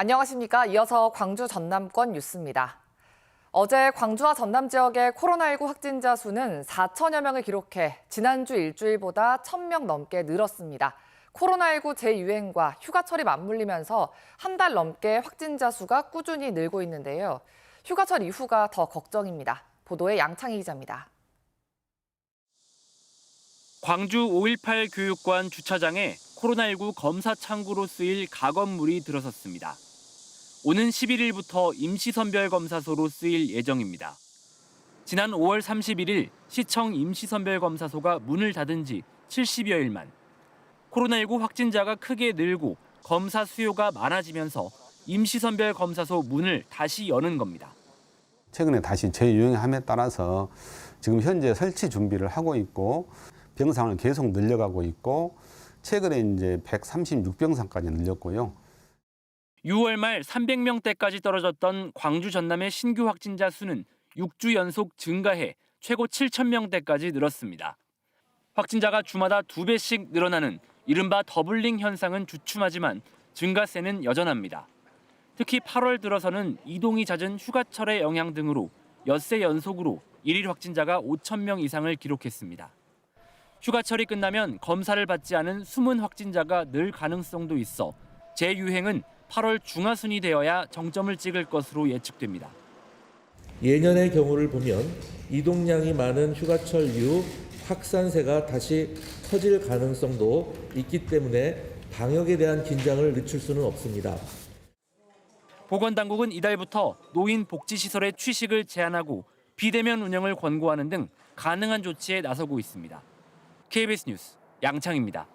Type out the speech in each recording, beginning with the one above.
안녕하십니까. 이어서 광주 전남권 뉴스입니다. 어제 광주와 전남 지역의 코로나19 확진자 수는 4천여 명을 기록해 지난주 일주일보다 1,000명 넘게 늘었습니다. 코로나19 재유행과 휴가철이 맞물리면서 한 달 넘게 확진자 수가 꾸준히 늘고 있는데요. 휴가철 이후가 더 걱정입니다. 보도에 양창희 기자입니다. 광주 5.18 교육관 주차장에 코로나19 검사 창구로 쓰일 가건물이 들어섰습니다. 오는 11일부터 임시선별검사소로 쓰일 예정입니다. 지난 5월 31일 시청 임시선별검사소가 문을 닫은 지 70여일 만 코로나19 확진자가 크게 늘고 검사 수요가 많아지면서 임시선별검사소 문을 다시 여는 겁니다. 최근에 다시 재유행함에 따라서 지금 현재 설치 준비를 하고 있고 병상을 계속 늘려가고 있고 최근에 이제 136병상까지 늘렸고요. 6월 말 300명대까지 떨어졌던 광주 전남의 신규 확진자 수는 6주 연속 증가해 최고 7,000명대까지 늘었습니다. 확진자가 주마다 2배씩 늘어나는 이른바 더블링 현상은 주춤하지만 증가세는 여전합니다. 특히 8월 들어서는 이동이 잦은 휴가철의 영향 등으로 엿새 연속으로 일일 확진자가 5,000명 이상을 기록했습니다. 휴가철이 끝나면 검사를 받지 않은 숨은 확진자가 늘 가능성도 있어 재유행은 8월 중하순이 되어야 정점을 찍을 것으로 예측됩니다. 예년의 경우를 보면 이동량이 많은 휴가철 이후 확산세가 다시 터질 가능성도 있기 때문에 방역에 대한 긴장을 늦출 수는 없습니다. 보건당국은 이달부터 노인 복지시설의 취식을 제한하고 비대면 운영을 권고하는 등 가능한 조치에 나서고 있습니다. KBS 뉴스 양창입니다.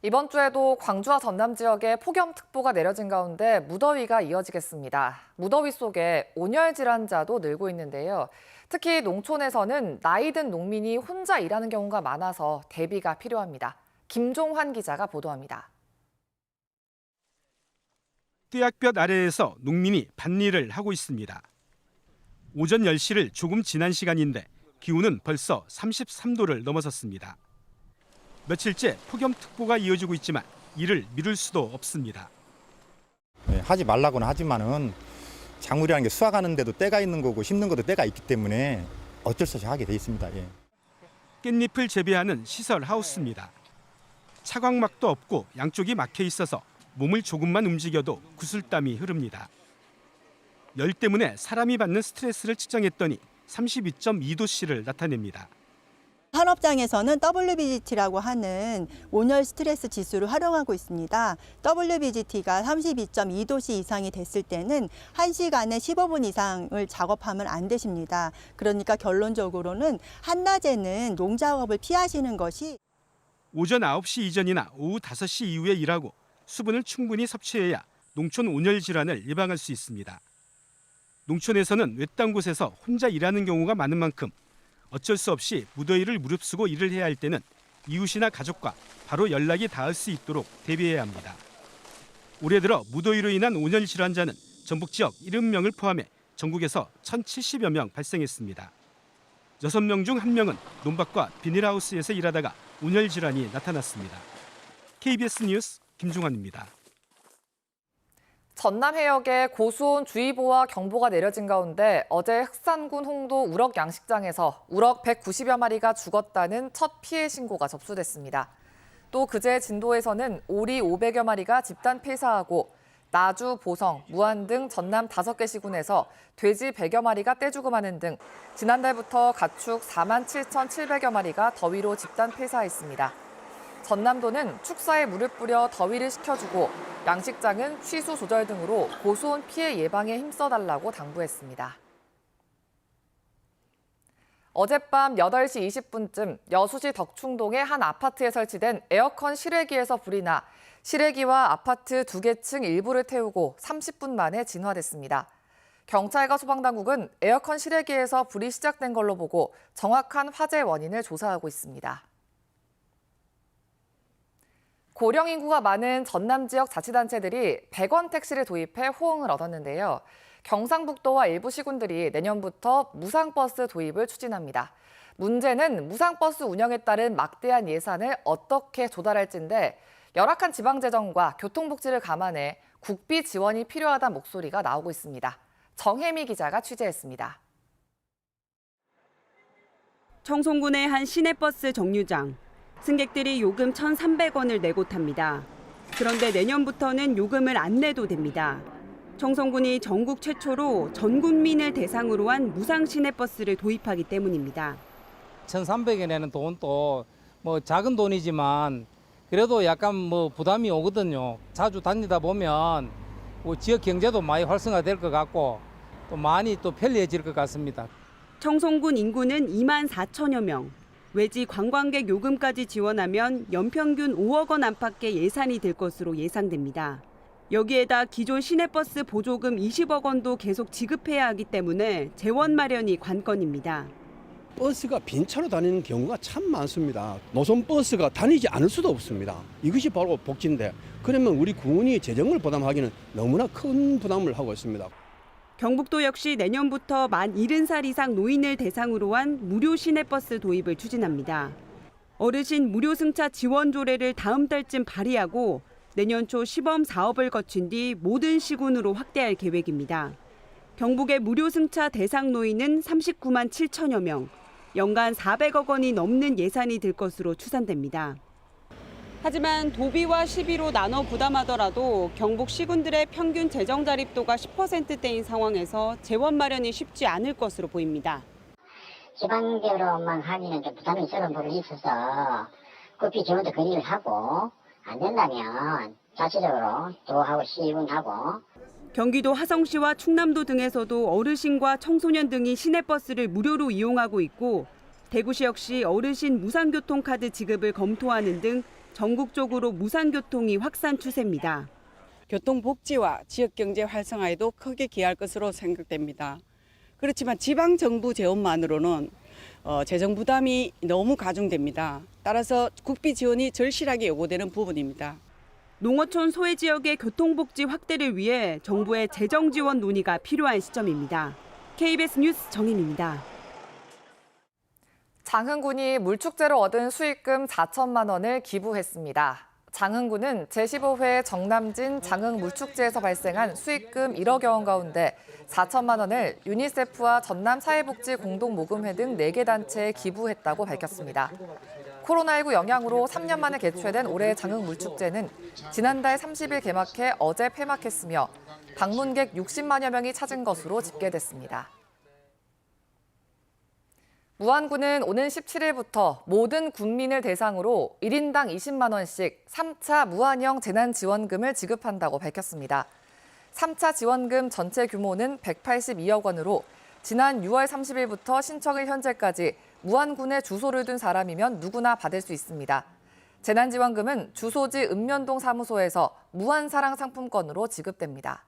이번 주에도 광주와 전남 지역에 폭염특보가 내려진 가운데 무더위가 이어지겠습니다. 무더위 속에 온열 질환자도 늘고 있는데요. 특히 농촌에서는 나이 든 농민이 혼자 일하는 경우가 많아서 대비가 필요합니다. 김종환 기자가 보도합니다. 떼약볕 아래에서 농민이 밭일을 하고 있습니다. 오전 10시를 조금 지난 시간인데 기온은 벌써 33도를 넘어섰습니다. 며칠째 폭염특보가 이어지고 있지만 이를 미룰 수도 없습니다. 하지 말라고는 하지만은 작물이라는 게 수확하는데도 때가 있는 거고 심는 것도 때가 있기 때문에 어쩔 수 없이 하게 돼 있습니다. 깻잎을 재배하는 시설 하우스입니다. 차광막도 없고 양쪽이 막혀 있어서 몸을 조금만 움직여도 구슬땀이 흐릅니다. 열 때문에 사람이 받는 스트레스를 측정했더니 32.2도씨를 나타냅니다. 산업장에서는 WBGT라고 하는 온열 스트레스 지수를 활용하고 있습니다. WBGT가 32.2도씨 이상이 됐을 때는 1시간에 15분 이상을 작업하면 안 되십니다. 그러니까 결론적으로는 한낮에는 농작업을 피하시는 것이 오전 9시 이전이나 오후 5시 이후에 일하고 수분을 충분히 섭취해야 농촌 온열 질환을 예방할 수 있습니다. 농촌에서는 외딴 곳에서 혼자 일하는 경우가 많은 만큼 어쩔 수 없이 무더위를 무릅쓰고 일을 해야 할 때는 이웃이나 가족과 바로 연락이 닿을 수 있도록 대비해야 합니다. 올해 들어 무더위로 인한 온열 질환자는 전북 지역 70명을 포함해 전국에서 1,070여 명 발생했습니다. 6명 중 1명은 논밭과 비닐하우스에서 일하다가 온열 질환이 나타났습니다. KBS 뉴스 김종환입니다. 전남 해역에 고수온 주의보와 경보가 내려진 가운데 어제 흑산군 홍도 우럭 양식장에서 우럭 190여 마리가 죽었다는 첫 피해 신고가 접수됐습니다. 또 그제 진도에서는 오리 500여 마리가 집단 폐사하고 나주, 보성, 무안 등 전남 5개 시군에서 돼지 100여 마리가 떼죽음하는 등 지난달부터 가축 47,700여 마리가 더위로 집단 폐사했습니다. 전남도는 축사에 물을 뿌려 더위를 식혀주고 양식장은 취수 조절 등으로 고수온 피해 예방에 힘써달라고 당부했습니다. 어젯밤 8시 20분쯤 여수시 덕충동의 한 아파트에 설치된 에어컨 실외기에서 불이 나 실외기와 아파트 2개 층 일부를 태우고 30분 만에 진화됐습니다. 경찰과 소방당국은 에어컨 실외기에서 불이 시작된 걸로 보고 정확한 화재 원인을 조사하고 있습니다. 고령 인구가 많은 전남 지역 자치단체들이 100원 택시를 도입해 호응을 얻었는데요. 경상북도와 일부 시군들이 내년부터 무상버스 도입을 추진합니다. 문제는 무상버스 운영에 따른 막대한 예산을 어떻게 조달할지인데 열악한 지방재정과 교통복지를 감안해 국비 지원이 필요하다는 목소리가 나오고 있습니다. 정혜미 기자가 취재했습니다. 청송군의 한 시내버스 정류장. 승객들이 요금 1,300원을 내고 탑니다. 그런데 내년부터는 요금을 안 내도 됩니다. 청송군이 전국 최초로 전 국민을 대상으로 한 무상 시내버스를 도입하기 때문입니다. 1,300에 내는 돈도 뭐 작은 돈이지만 그래도 약간 뭐 부담이 오거든요. 자주 다니다 보면 뭐 지역 경제도 많이 활성화될 것 같고 또 많이 또 편리해질 것 같습니다. 청송군 인구는 2만 4천여 명. 외지 관광객 요금까지 지원하면 연평균 5억 원 안팎의 예산이 될 것으로 예상됩니다. 여기에다 기존 시내버스 보조금 20억 원도 계속 지급해야 하기 때문에 재원 마련이 관건입니다. 버스가 빈 차로 다니는 경우가 참 많습니다. 노선 버스가 다니지 않을 수도 없습니다. 이것이 바로 복지인데 그러면 우리 군이 재정을 부담하기는 너무나 큰 부담을 하고 있습니다. 경북도 역시 내년부터 만 70살 이상 노인을 대상으로 한 무료 시내버스 도입을 추진합니다. 어르신 무료 승차 지원 조례를 다음 달쯤 발의하고 내년 초 시범 사업을 거친 뒤 모든 시군으로 확대할 계획입니다. 경북의 무료 승차 대상 노인은 39만 7천여 명, 연간 400억 원이 넘는 예산이 들 것으로 추산됩니다. 하지만 도비와 시비로 나눠 부담하더라도 경북 시군들의 평균 재정 자립도가 10%대인 상황에서 재원 마련이 쉽지 않을 것으로 보입니다. 지방대로만 하기는 좀 부담이 있는 부분이 있어서 국비 지원도 건의를 하고 안 된다면 자체적으로 도하고 시군하고. 경기도 화성시와 충남도 등에서도 어르신과 청소년 등이 시내버스를 무료로 이용하고 있고 대구시 역시 어르신 무상교통카드 지급을 검토하는 등 전국적으로 무상교통이 확산 추세입니다. 교통복지와 지역경제 활성화에도 크게 기여할 것으로 생각됩니다. 그렇지만 지방정부 재원만으로는 재정 부담이 너무 가중됩니다. 따라서 국비 지원이 절실하게 요구되는 부분입니다. 농어촌 소외 지역의 교통복지 확대를 위해 정부의 재정 지원 논의가 필요한 시점입니다. KBS 뉴스 정임입니다. 장흥군이 물축제로 얻은 수익금 4천만 원을 기부했습니다. 장흥군은 제15회 정남진 장흥 물축제에서 발생한 수익금 1억여 원 가운데 4천만 원을 유니세프와 전남사회복지 공동모금회 등 4개 단체에 기부했다고 밝혔습니다. 코로나19 영향으로 3년 만에 개최된 올해 장흥 물축제는 지난달 30일 개막해 어제 폐막했으며 방문객 60만여 명이 찾은 것으로 집계됐습니다. 무안군은 오는 17일부터 모든 군민을 대상으로 1인당 20만 원씩 3차 무안형 재난지원금을 지급한다고 밝혔습니다. 3차 지원금 전체 규모는 182억 원으로 지난 6월 30일부터 신청일 현재까지 무안군에 주소를 둔 사람이면 누구나 받을 수 있습니다. 재난지원금은 주소지 읍면동 사무소에서 무안사랑 상품권으로 지급됩니다.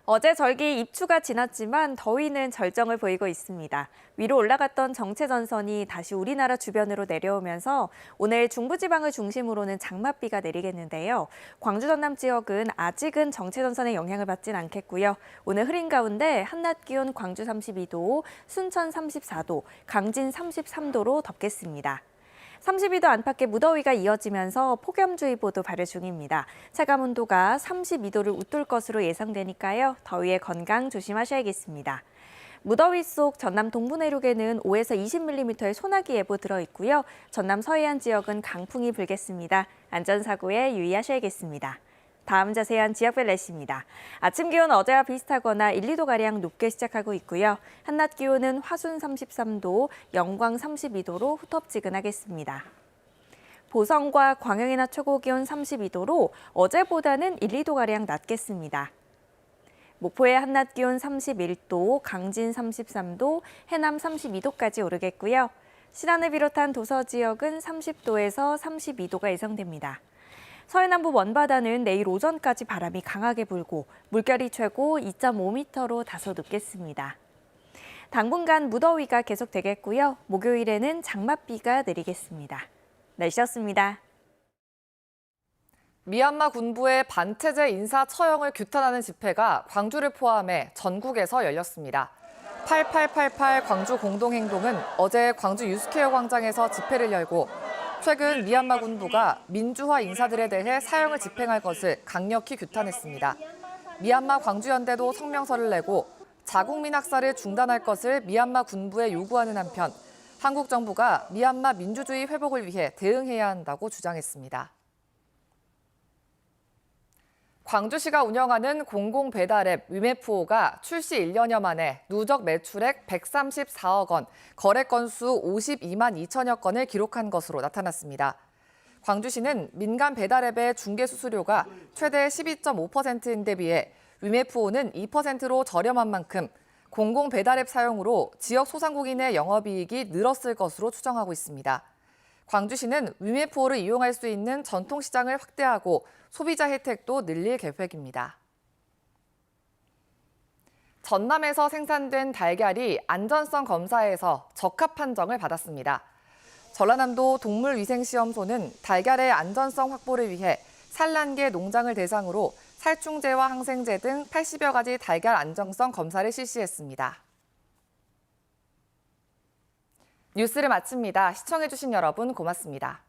어제 절기 입추가 지났지만 더위는 절정을 보이고 있습니다. 위로 올라갔던 정체전선이 다시 우리나라 주변으로 내려오면서 오늘 중부지방을 중심으로는 장맛비가 내리겠는데요. 광주 전남 지역은 아직은 정체전선의 영향을 받진 않겠고요. 오늘 흐린 가운데 한낮 기온 광주 32도, 순천 34도, 강진 33도로 덥겠습니다. 32도 안팎의 무더위가 이어지면서 폭염주의보도 발효 중입니다. 체감온도가 32도를 웃돌 것으로 예상되니까요. 더위에 건강 조심하셔야겠습니다. 무더위 속 전남 동부 내륙에는 5에서 20mm의 소나기 예보 들어있고요. 전남 서해안 지역은 강풍이 불겠습니다. 안전사고에 유의하셔야겠습니다. 다음 자세한 지역별 날씨입니다. 아침 기온 어제와 비슷하거나 1, 2도가량 높게 시작하고 있고요. 한낮 기온은 화순 33도, 영광 32도로 후텁지근하겠습니다. 보성과 광양의 낮 최고 기온 32도로 어제보다는 1, 2도가량 낮겠습니다. 목포의 한낮 기온 31도, 강진 33도, 해남 32도까지 오르겠고요. 신안을 비롯한 도서 지역은 30도에서 32도가 예상됩니다. 서해남부 먼바다는 내일 오전까지 바람이 강하게 불고 물결이 최고 2.5m로 다소 높겠습니다. 당분간 무더위가 계속되겠고요. 목요일에는 장맛비가 내리겠습니다. 날씨였습니다. 미얀마 군부의 반체제 인사 처형을 규탄하는 집회가 광주를 포함해 전국에서 열렸습니다. 8888 광주 공동행동은 어제 광주 유스케어 광장에서 집회를 열고 최근 미얀마 군부가 민주화 인사들에 대해 사형을 집행할 것을 강력히 규탄했습니다. 미얀마 광주연대도 성명서를 내고 자국민 학살을 중단할 것을 미얀마 군부에 요구하는 한편 한국 정부가 미얀마 민주주의 회복을 위해 대응해야 한다고 주장했습니다. 광주시가 운영하는 공공배달앱 위메프오가 출시 1년여 만에 누적 매출액 134억 원, 거래 건수 52만 2천여 건을 기록한 것으로 나타났습니다. 광주시는 민간 배달앱의 중개 수수료가 최대 12.5%인데 비해 위메프오는 2%로 저렴한 만큼 공공배달앱 사용으로 지역 소상공인의 영업이익이 늘었을 것으로 추정하고 있습니다. 광주시는 위메프오를 이용할 수 있는 전통시장을 확대하고 소비자 혜택도 늘릴 계획입니다. 전남에서 생산된 달걀이 안전성 검사에서 적합 판정을 받았습니다. 전라남도 동물위생시험소는 달걀의 안전성 확보를 위해 산란계 농장을 대상으로 살충제와 항생제 등 80여 가지 달걀 안정성 검사를 실시했습니다. 뉴스를 마칩니다. 시청해주신 여러분 고맙습니다.